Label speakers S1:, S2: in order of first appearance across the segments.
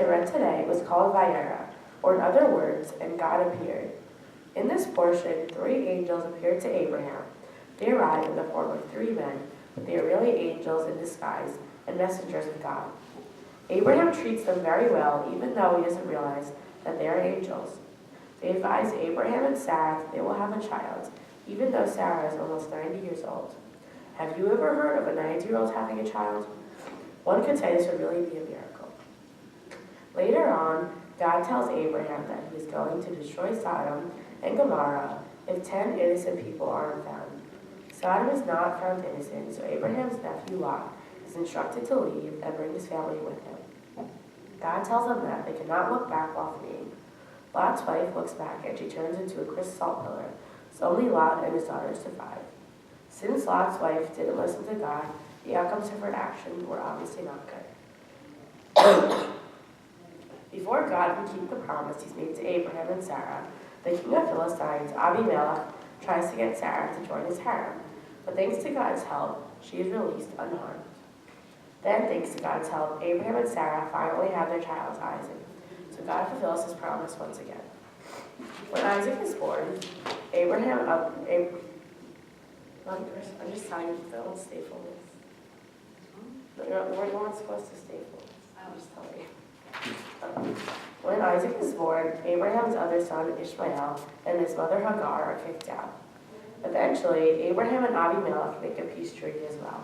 S1: I read today was called Vayera, or in other words, and God appeared. In this portion, 3 angels appeared to Abraham. They arrived in the form of 3 men, but they are really angels in disguise and messengers of God. Abraham treats them very well, even though he doesn't realize that they are angels. They advise Abraham and Sarah that they will have a child, even though Sarah is almost 90 years old. Have you ever heard of a 90-year-old having a child? One could say this would really be a miracle. Later on, God tells Abraham that he is going to destroy Sodom and Gomorrah if 10 innocent people aren't found. Sodom is not found innocent, so Abraham's nephew Lot is instructed to leave and bring his family with him. God tells them that they cannot look back while fleeing. Lot's wife looks back and she turns into a crystal salt pillar, so only Lot and his daughters survive. Since Lot's wife didn't listen to God, the outcomes of her action were obviously not good. Before God can keep the promise he's made to Abraham and Sarah, the king of Philistines, Abimelech, tries to get Sarah to join his harem, but thanks to God's help, she is released unharmed. Then, thanks to God's help, Abraham and Sarah finally have their child, Isaac, so God fulfills his promise once again. When Isaac is born, I'm just telling you, don't staple this. We're not supposed to staple this. I'm just telling you. When Isaac is born, Abraham's other son, Ishmael, and his mother, Hagar, are kicked out. Eventually, Abraham and Abimelech make a peace treaty as well.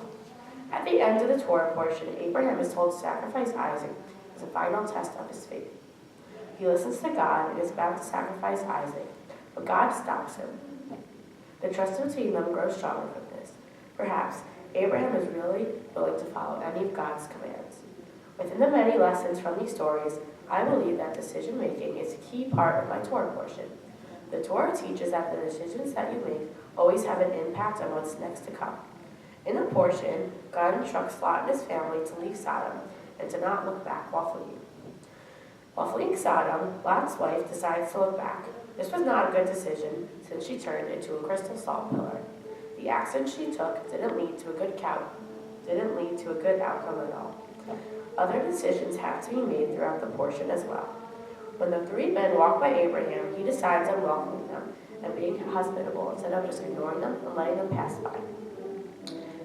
S1: At the end of the Torah portion, Abraham is told to sacrifice Isaac as a final test of his faith. He listens to God and is about to sacrifice Isaac, but God stops him. The trust between them grows stronger from this. Perhaps Abraham is really willing to follow any of God's commands. Within the many lessons from these stories, I believe that decision-making is a key part of my Torah portion. The Torah teaches that the decisions that you make always have an impact on what's next to come. In the portion, God instructs Lot and his family to leave Sodom and to not look back while fleeing. While fleeing Sodom, Lot's wife decides to look back. This was not a good decision since she turned into a crystal salt pillar. The action she took didn't lead to a good outcome at all. Other decisions have to be made throughout the portion as well. When the 3 men walk by Abraham, he decides on welcoming them and being hospitable instead of just ignoring them and letting them pass by.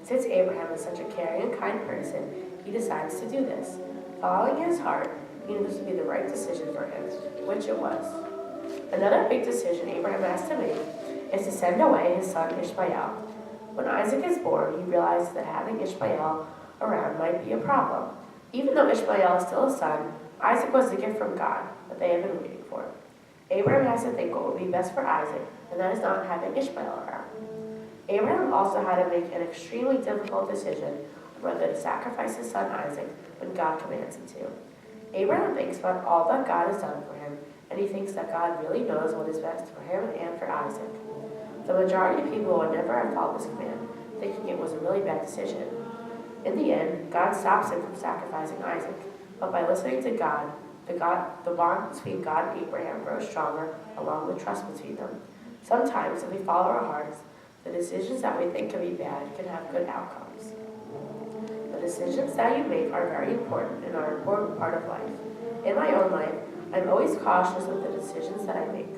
S1: Since Abraham is such a caring and kind person, he decides to do this. Following his heart, he knew this would be the right decision for him, which it was. Another big decision Abraham has to make is to send away his son Ishmael. When Isaac is born, he realizes that having Ishmael around might be a problem. Even though Ishmael is still a son, Isaac was the gift from God that they had been waiting for. Abraham has to think what would be best for Isaac, and that is not having Ishmael around. Abraham also had to make an extremely difficult decision on whether to sacrifice his son Isaac when God commands him to. Abraham thinks about all that God has done for him, and he thinks that God really knows what is best for him and for Isaac. The majority of people would never have followed this command, thinking it was a really bad decision. In the end, God stops him from sacrificing Isaac, but by listening to God, the bond between God and Abraham grows stronger along with trust between them. Sometimes, if we follow our hearts, the decisions that we think can be bad can have good outcomes. The decisions that you make are very important and are an important part of life. In my own life, I'm always cautious with the decisions that I make.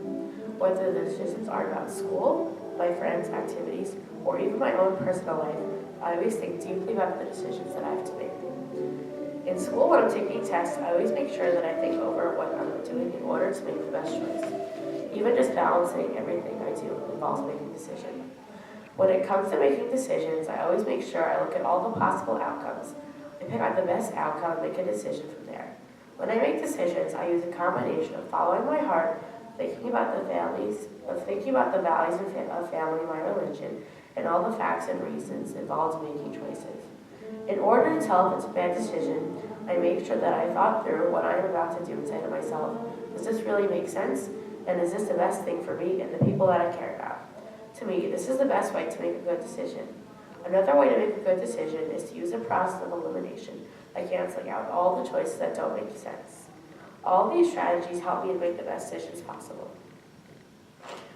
S1: Whether the decisions are about school, my friends' activities, or even my own personal life, I always think deeply about the decisions that I have to make. In school, when I'm taking tests, I always make sure that I think over what I'm doing in order to make the best choice. Even just balancing everything I do involves making a decision. When it comes to making decisions, I always make sure I look at all the possible outcomes. I pick out the best outcome and make a decision from there. When I make decisions, I use a combination of following my heart, thinking about the values of family, my religion, and all the facts and reasons involved in making choices. In order to tell if it's a bad decision, I make sure that I thought through what I am about to do and say to myself, does this really make sense? And is this the best thing for me and the people that I care about? To me, this is the best way to make a good decision. Another way to make a good decision is to use a process of elimination by canceling out all the choices that don't make sense. All these strategies help me to make the best decisions possible.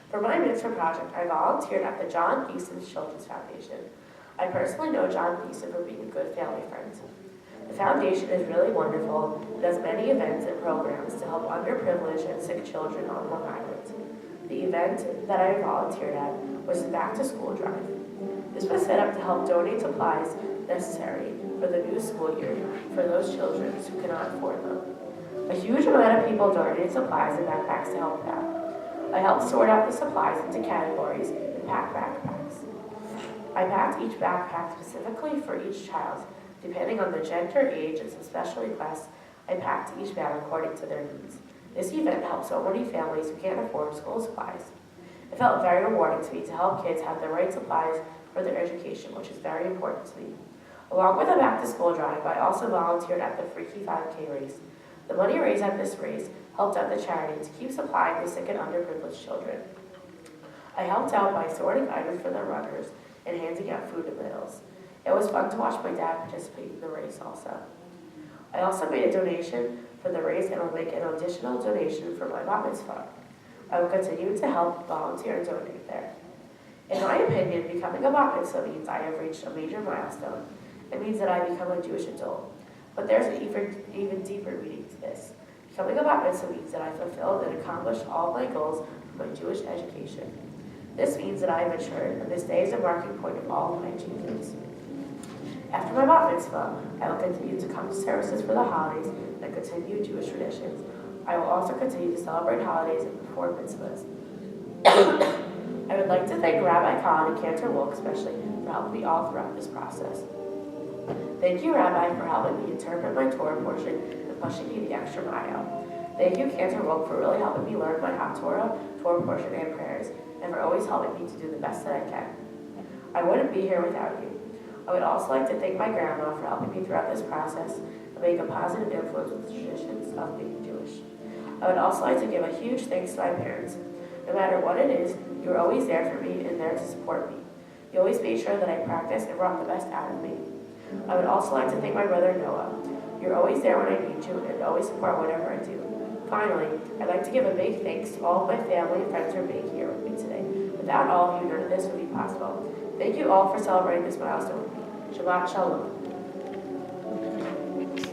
S1: For my mitzvah project, I volunteered at the John Thiessen Children's Foundation. I personally know John Thiessen for being a good family friend. The foundation is really wonderful. It has many events and programs to help underprivileged and sick children on Long Island. The event that I volunteered at was the Back to School Drive. This was set up to help donate supplies necessary for the new school year for those children who cannot afford them. A huge amount of people donated supplies and backpacks to help out. I helped sort out the supplies into categories and pack backpacks. I packed each backpack specifically for each child. Depending on the gender, age, and some special requests, I packed each bag according to their needs. This event helped so many families who can't afford school supplies. It felt very rewarding to me to help kids have the right supplies for their education, which is very important to me. Along with the Back to School Drive, I also volunteered at the Freaky 5K race. The money raised at this race helped out the charity to keep supplying the sick and underprivileged children. I helped out by sorting items for the runners and handing out food and meals. It was fun to watch my dad participate in the race also. I also made a donation for the race and will make an additional donation for my bat mitzvah. I will continue to help volunteer and donate there. In my opinion, becoming a bat mitzvah means I have reached a major milestone. It means that I become a Jewish adult. But there's an even deeper meaning to this. Becoming a bat mitzvah means that I fulfilled and accomplished all my goals for my Jewish education. This means that I have matured, and this day is a marking point of all of my achievements. After my bat mitzvah, I will continue to come to services for the holidays and continue Jewish traditions. I will also continue to celebrate holidays and perform mitzvahs. I would like to thank Rabbi Kahn and Cantor Wilk especially for helping me all throughout this process. Thank you, Rabbi, for helping me interpret my Torah portion and pushing me the extra mile. Thank you, Cantor Wilk, for really helping me learn my Torah portion, and prayers, and for always helping me to do the best that I can. I wouldn't be here without you. I would also like to thank my grandma for helping me throughout this process and being a positive influence with the traditions of being Jewish. I would also like to give a huge thanks to my parents. No matter what it is, you were always there for me and there to support me. You always made sure that I practiced and brought the best out of me. I would also like to thank my brother Noah. You're always there when I need you and always support whatever I do. Finally, I'd like to give a big thanks to all of my family and friends for being here with me today. Without all of you, none of this would be possible. Thank you all for celebrating this milestone with me. Shabbat Shalom.